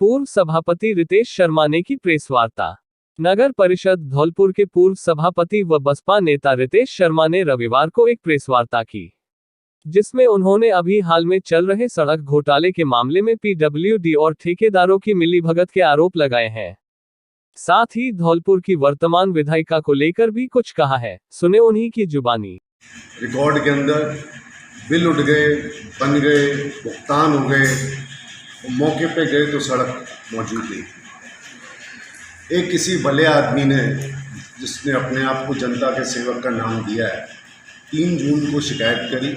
पूर्व सभापति रितेश शर्मा ने की प्रेस वार्ता। नगर परिषद धौलपुर के पूर्व सभापति व बसपा नेता रितेश शर्मा ने रविवार को एक प्रेस वार्ता की, जिसमें उन्होंने अभी हाल में चल रहे सड़क घोटाले के मामले में पीडब्ल्यूडी और ठेकेदारों की मिलीभगत के आरोप लगाए हैं। साथ ही धौलपुर की वर्तमान विधायिका को लेकर भी कुछ कहा है। सुने उन्हीं की जुबानी। रिकॉर्ड के अंदर बिल उठ गए, बन गए, भुगतान हो गए, मौके पे गए तो सड़क मौजूद नहीं। एक किसी भले आदमी ने, जिसने अपने आप को जनता के सेवक का नाम दिया है, 3 जून को शिकायत करी।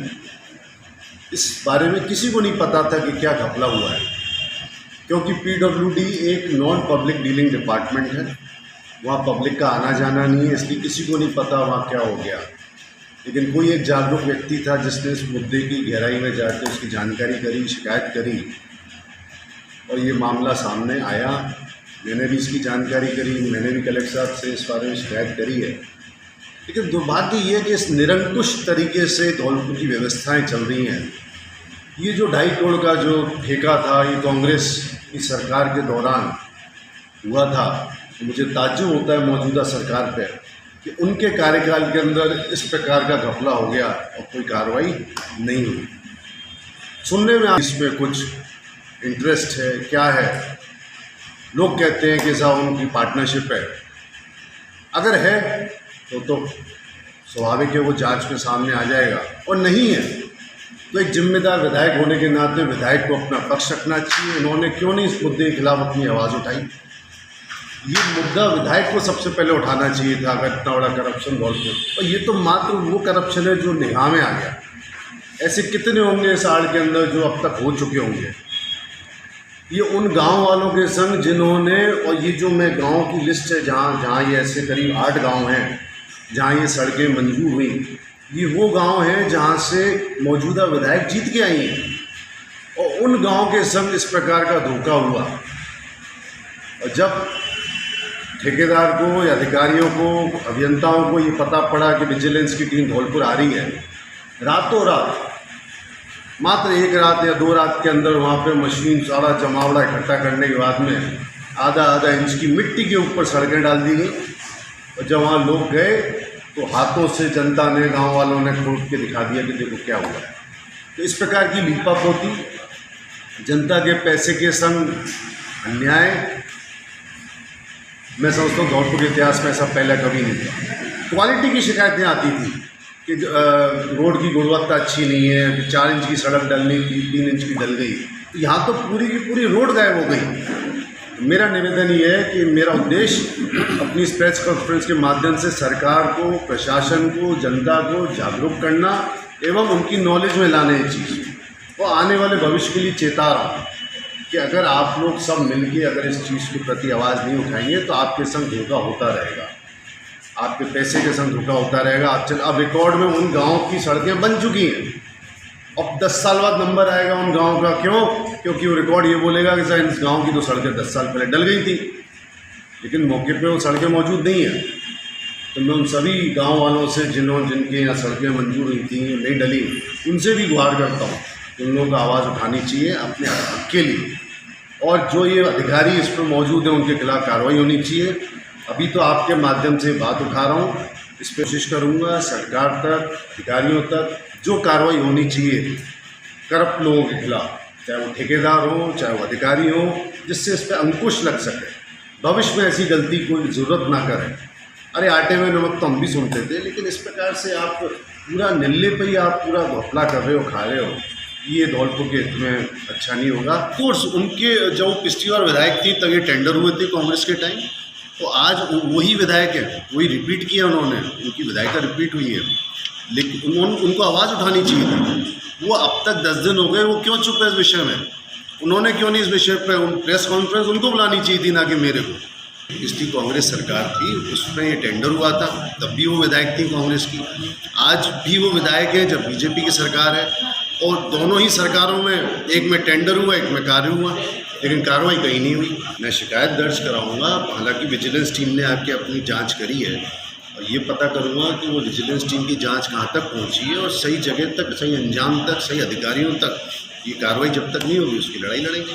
इस बारे में किसी को नहीं पता था कि क्या घपला हुआ है, क्योंकि पीडब्ल्यूडी एक नॉन पब्लिक डीलिंग डिपार्टमेंट है, वहाँ पब्लिक का आना जाना नहीं है, इसलिए किसी को नहीं पता वहाँ क्या हो गया। लेकिन कोई एक जागरूक व्यक्ति था जिसने इस मुद्दे की गहराई में जाकर उसकी जानकारी करी, शिकायत करी और ये मामला सामने आया। मैंने भी इसकी जानकारी करी, मैंने भी कलेक्टर साहब से इस बारे में शिकायत करी है। लेकिन दुर्भाग्य ये है कि इस निरंकुश तरीके से धौलपुर की व्यवस्थाएं चल रही हैं। ये जो 2.5 करोड़ का जो ठेका था, ये कांग्रेस की सरकार के दौरान हुआ था। तो मुझे ताज्जुब होता है मौजूदा सरकार पे कि उनके कार्यकाल के अंदर इस प्रकार का घपला हो गया और कोई कार्रवाई नहीं हुई। सुनने में इसमें कुछ इंटरेस्ट है, क्या है? लोग कहते हैं कि साहब उनकी पार्टनरशिप है। अगर है तो स्वाभाविक है वो जांच में सामने आ जाएगा, और नहीं है तो एक जिम्मेदार विधायक होने के नाते विधायक को अपना पक्ष रखना चाहिए। इन्होंने क्यों नहीं इस मुद्दे के खिलाफ अपनी आवाज़ उठाई? ये मुद्दा विधायक को सबसे पहले उठाना चाहिए था। अगर इतना बड़ा करप्शन धौलपुर, और ये तो मात्र वो करप्शन है जो निगाह में आ गया। ऐसे कितने होंगे इस आड़ के अंदर जो अब तक हो चुके होंगे। ये उन गांव वालों के संग जिन्होंने, और ये जो मैं गांव की लिस्ट है जहाँ ये ऐसे करीब 8 गांव हैं जहाँ ये सड़कें मंजूर हुई, ये वो गांव हैं जहाँ से मौजूदा विधायक जीत के आई हैं, और उन गांव के संग इस प्रकार का धोखा हुआ। और जब ठेकेदार को या अधिकारियों को, अभियंताओं को ये पता पड़ा कि विजिलेंस की टीम धौलपुर आ रही है, रातों रात, मात्र 1 रात या 2 रात के अंदर वहाँ पे मशीन सारा जमावड़ा इकट्ठा करने के बाद में आधा इंच की मिट्टी के ऊपर सड़कें डाल दी गई। और जब वहाँ लोग गए तो हाथों से जनता ने, गांव वालों ने खोद के दिखा दिया कि देखो क्या हुआ है। तो इस प्रकार की लीपापोती, जनता के पैसे के संग अन्याय, मैं समझता हूँ धौलपुर के इतिहास में ऐसा पहले कभी नहीं था। क्वालिटी की शिकायतें आती थी कि रोड की गुणवत्ता अच्छी नहीं है, 4 इंच की सड़क डलनी थी, 3 इंच की डल गई। यहाँ तो पूरी की पूरी रोड गायब हो गई। मेरा निवेदन ये है कि मेरा उद्देश्य अपनी इस प्रेस कॉन्फ्रेंस के माध्यम से सरकार को, प्रशासन को, जनता को जागरूक करना एवं उनकी नॉलेज में लाने ये चीज़, और आने वाले भविष्य के लिए चेता रहा हूँ कि अगर आप लोग सब मिलके अगर इस चीज़ के प्रति आवाज़ नहीं उठाएंगे तो आपके संग धोखा होता रहेगा, आपके पैसे के संग धोखा होता रहेगा। अब रिकॉर्ड में उन गाँव की सड़कें बन चुकी हैं, अब 10 साल बाद नंबर आएगा उन गाँव का। क्यों? क्योंकि वो रिकॉर्ड ये बोलेगा कि सर इस गाँव की तो सड़कें 10 साल पहले डल गई थी, लेकिन मौके पे वो सड़कें मौजूद नहीं है। तो मैं उन सभी गाँव वालों से जिनके यहाँ सड़कें मंजूर हुई थी, नहीं डली, उनसे भी गुहार करता हूँ कि उन लोगों को आवाज़ उठानी चाहिए अपने हक के लिए, और जो ये अधिकारी इस पर मौजूद हैं उनके खिलाफ कार्रवाई होनी चाहिए। अभी तो आपके माध्यम से बात उठा रहा हूँ, इस पर कोशिश करूँगा सरकार तक, अधिकारियों तक जो कार्रवाई होनी चाहिए करप्ट लोगों के खिलाफ, चाहे वो ठेकेदार हो, चाहे वो अधिकारी हो, जिससे इस पर अंकुश लग सके, भविष्य में ऐसी गलती कोई ज़रूरत ना करें। अरे आटे में नमक तो हम भी सुनते थे, लेकिन इस प्रकार से आप पूरा निल्ले पर ही आप पूरा घोपला कर रहे हो, खा रहे हो, ये धौलपुर के हित में अच्छा नहीं होगा। कोर्स उनके जब पिछली बार विधायक थी तब ये टेंडर हुए थे कांग्रेस के टाइम, तो आज वही विधायक है, वही रिपीट किया उन्होंने, उनकी विधायिका रिपीट हुई है, लेकिन उनको आवाज़ उठानी चाहिए थी। वो अब तक 10 दिन हो गए, वो क्यों चुप है इस विषय में? उन्होंने क्यों नहीं इस विषय पर प्रेस कॉन्फ्रेंस उनको बुलानी चाहिए थी, ना कि मेरे को। पिछली कांग्रेस सरकार थी, उसमें ये टेंडर हुआ था, तब भी वो विधायक थी कांग्रेस की, आज भी वो विधायक है जब बीजेपी की सरकार है, और दोनों ही सरकारों में, एक में टेंडर हुआ, एक में कार्य हुआ, लेकिन कार्रवाई कहीं नहीं हुई। मैं शिकायत दर्ज कराऊंगा, हालांकि विजिलेंस टीम ने आके अपनी जांच करी है, और ये पता करूंगा कि वो विजिलेंस टीम की जांच कहाँ तक पहुंची है, और सही जगह तक, सही अंजाम तक, सही अधिकारियों तक ये कार्रवाई जब तक नहीं होगी उसकी लड़ाई लड़ेंगे।